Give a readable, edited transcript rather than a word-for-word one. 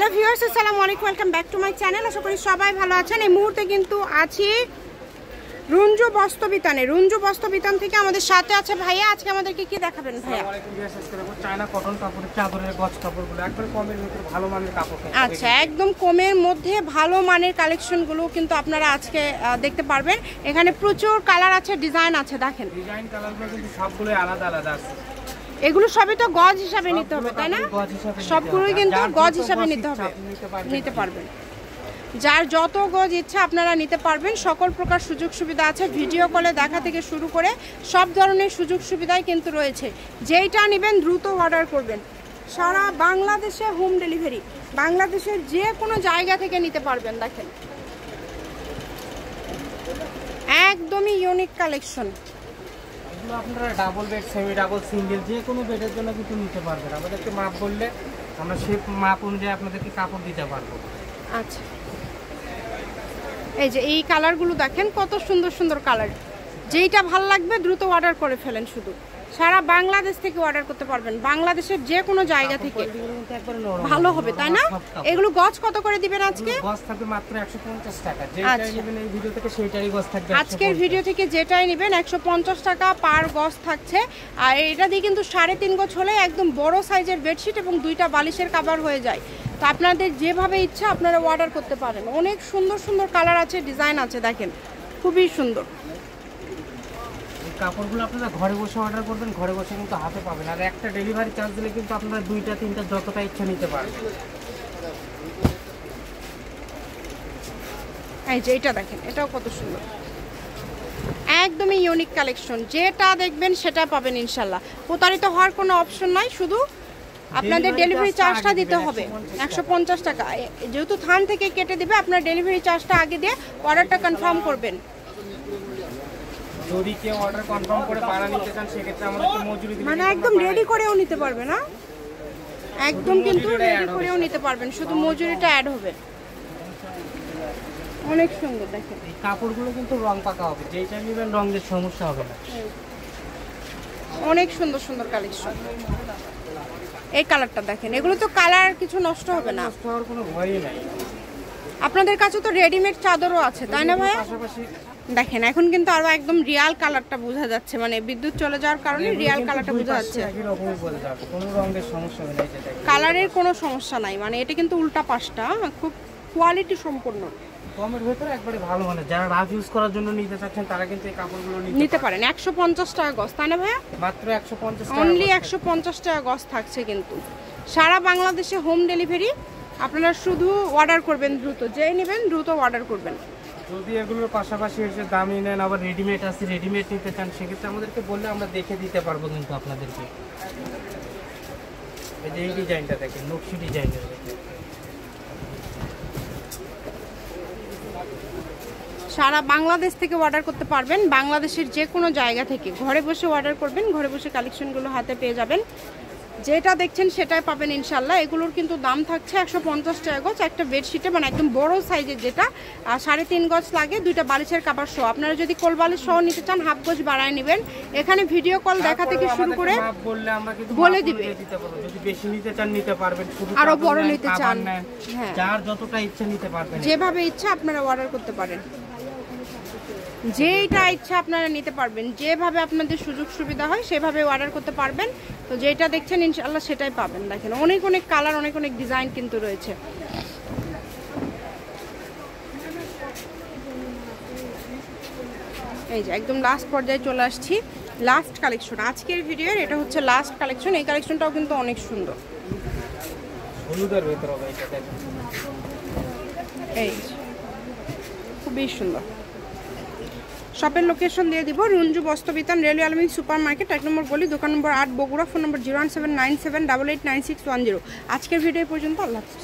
Hello viewers, আসসালামু আলাইকুম, welcome back to my channel. আশা করি সবাই ভালো আছেন। এই মুহূর্তে কিন্তু আছি রুঞ্জু বস্ত্রবিতানে। রুঞ্জু বস্ত্রবিতান থেকে আমাদের সাথে আছে ভাইয়া। আজকে আমাদেরকে কি দেখাবেন ভাইয়া? আসসালামু আলাইকুম ভিউয়ার্স, আজকে দেখো চায়না কটন কাপড়ের চাদরের গজ কাপড়গুলো একবার কমের ভিতরে ভালো মানের কাপড়। আচ্ছা, একদম কমের মধ্যে ভালো মানের কালেকশনগুলো কিন্তু আপনারা আজকে দেখতে পারবেন। এখানে প্রচুর কালার আছে, ডিজাইন আছে। দেখেন ডিজাইন কালারগুলো কিন্তু সবগুলোই আলাদা আলাদা আছে। এগুলো সবই তো গজ হিসাবে নিতে হবে, তাই না? সবগুলোই কিন্তু গজ হিসাবে নিতে হবে, নিতে পারবেন। যার যত গজ ইচ্ছা আপনারা নিতে পারবেন। সকল প্রকার সুযোগ সুবিধা আছে। ভিডিও কলে দেখা থেকে শুরু করে সব ধরনের সুযোগ সুবিধাই কিন্তু রয়েছে। যেইটা নেবেন দ্রুত অর্ডার করবেন। সারা বাংলাদেশে হোম ডেলিভারি, বাংলাদেশের যে কোনো জায়গা থেকে নিতে পারবেন। দেখেন একদমই ইউনিক কালেকশন। এগুলো আপনারা double bed, semi double, single যে কোনো বেডের জন্য কিন্তু নিতে পারবেন। আমাদেরকে মাপ বললে আমরা সেই মাপ অনুযায়ী আপনাদেরকে কাপড় দিতে পারবো। আচ্ছা, এই যে এই কালারগুলো দেখেন কত সুন্দর সুন্দর কালার। যেইটা ভালো লাগবে দ্রুত অর্ডার করে ফেলেন। শুধু সারা বাংলাদেশ থেকে অর্ডার করতে পারবেন, বাংলাদেশের যে কোনো জায়গা থেকে। ভালো হবে, তাই না? এগুলো গজ কত করে দিবেন আজকে? গজ থাকবে মাত্র 150 টাকা। যেটাই নেবেন এই ভিডিও থেকে সেটাই গজ থাকবে। আজকের ভিডিও থেকে যেটাই নেবেন 150 টাকা পার গজ থাকছে। আর এটা দিয়ে কিন্তু 3.5 গজ হলে একদম বড় সাইজের বেডশিট এবং 2টা বালিশের কভার হয়ে যায়। তো আপনাদের যেভাবে ইচ্ছা আপনারা অর্ডার করতে পারেন। অনেক সুন্দর সুন্দর কালার আছে, ডিজাইন আছে। দেখেন খুবই সুন্দর কাপড়গুলো আপনারা ঘরে বসে অর্ডার করবেন, ঘরে বসে কিন্তু হাতে পাবেন। আর একটা ডেলিভারি চার্জ দিলে কিন্তু আপনারা 2টা 3টা যতটা ইচ্ছা নিতে পারবেন। এই যে এটা দেখেন, এটাও কত সুন্দর, একদমই ইউনিক কালেকশন। যেটা দেখবেন সেটা পাবেন ইনশাল্লাহ। প্রতারিত হওয়ার কোনো অপশন নাই, শুধু আপনাদের ডেলিভারি চার্জটা দিতে হবে 150 টাকা। যেহেতু থান থেকে কেটে দিবে, আপনার ডেলিভারি চার্জটা আগে দিয়ে অর্ডারটা কনফার্ম করবেন। যদি কেউ অর্ডার কনফার্ম করে পাড়া নিতে চান সেক্ষেত্রে আমাদেরকে মজুরি দিতে, মানে একদম রেডি করেও নিতে পারবে না, একদম কিন্তু রেডি করেও নিতে পারবেন, শুধু মজুরিটা অ্যাড হবে। অনেক সুন্দর দেখেন। এই কাপড়গুলো কিন্তু রং পাকা হবে, যেইটা নেবেন রঙের সমস্যা হবে না। অনেক সুন্দর সুন্দর কালেকশন। এই কালারটা দেখেন, এগুলো তো কালার কিছু নষ্ট হবে না, নষ্ট হওয়ার কোনো ভয়ই নাই। আপনাদের কাছে তো রেডিমেড চাদরও আছে, তাই না ভাইয়া? পাশাপাশি দেখেন এখন কিন্তু আরো একদম রিয়াল কালারটা বোঝা যাচ্ছে, মানে বিদ্যুৎ চলে যাওয়ার কারণে রিয়াল কালারটা বোঝা যাচ্ছে। একই রকমই বোঝা যাবে, কোনো রঙের সমস্যা হবে না। এটা কালারের কোনো সমস্যা নাই, মানে এটা কিন্তু উল্টা পাশটা খুব কোয়ালিটি সম্পন্ন। কমের ভিতরে একবারে ভালো, মানে যারা রাফ ইউজ করার জন্য নিতে চাচ্ছেন তারা কিন্তু এই কাপড়গুলো নিতে পারেন। 150 টাকা গজ, তাই না ভাইয়া? মাত্র 150 টাকা, অনলি 150 টাকা গজ থাকছে কিন্তু। সারা বাংলাদেশে হোম ডেলিভারি। আপনারা শুধু অর্ডার করবেন দ্রুত, যেই নেবেন দ্রুত অর্ডার করবেন। যদি এগুলোর পাশাপাশি এসে দামি নেন, আবার রেডিমেড আছে, রেডিমেড নিতে চান সেক্ষেত্রে আমাদেরকে বললে আমরা দেখে দিতে পারবো কিন্তু আপনাদেরকে। এই যে এই ডিজাইনটা দেখেন, নকশি ডিজাইনের। সারা বাংলাদেশ থেকে অর্ডার করতে পারবেন, বাংলাদেশের যে কোনো জায়গা থেকে ঘরে বসে অর্ডার করবেন, ঘরে বসে কালেকশনগুলো হাতে পেয়ে যাবেন। যেটা দেখছেন সেটাই পাবেন ইনশাল্লাহ। এগুলোর কিন্তু দাম থাকছে 150 টাকা গজ। একটা বেডশিটে মানে একদম বড় সাইজের যেটা 3.5 গজ লাগে, 2টা বালিশের কভার সহ। আপনারা যদি কোল বালিশ সহ নিতে চান হাফ গজ বাড়ায় নেবেন। এখানে ভিডিও কল দেখা থেকে শুরু করে বলে দিবে। যদি বেশি নিতে চান নিতে পারবেন, শুধু আরো বড় নিতে চান, হ্যাঁ, যার যতটা ইচ্ছা নিতে পারবেন। যেভাবে ইচ্ছা আপনারা অর্ডার করতে পারেন, যেটা ইচ্ছা আপনারা নিতে পারবেন। যেভাবে আপনাদের সুযোগ সুবিধা হয় সেভাবে অর্ডার করতে পারবেন। তো যেটা দেখছেন ইনশাআল্লাহ সেটাই পাবেন। দেখেন অনেক অনেক কালার, অনেক অনেক ডিজাইন কিন্তু রয়েছে। এই যে একদম লাস্ট পর্যায়ে চলে আসছি, লাস্ট কালেকশন আজকের ভিডিওর। এটা হচ্ছে লাস্ট কালেকশন। এই কালেকশনটাও কিন্তু অনেক সুন্দর। হলুদের ভিতরে হবে এটা, দেখেন এই খুবই সুন্দর। শপের লোকেশন দিয়ে দিব, রুঞ্জু বস্ত্রবিতান, রেলওয়ে আলমিন সুপার মার্কেট, 1 নম্বর গলি, দোকান নম্বর 8, বগুড়া। ফোন নম্বর 01797889610। আজকের ভিডিও পর্যন্ত। আল্লাহ হাফেজ।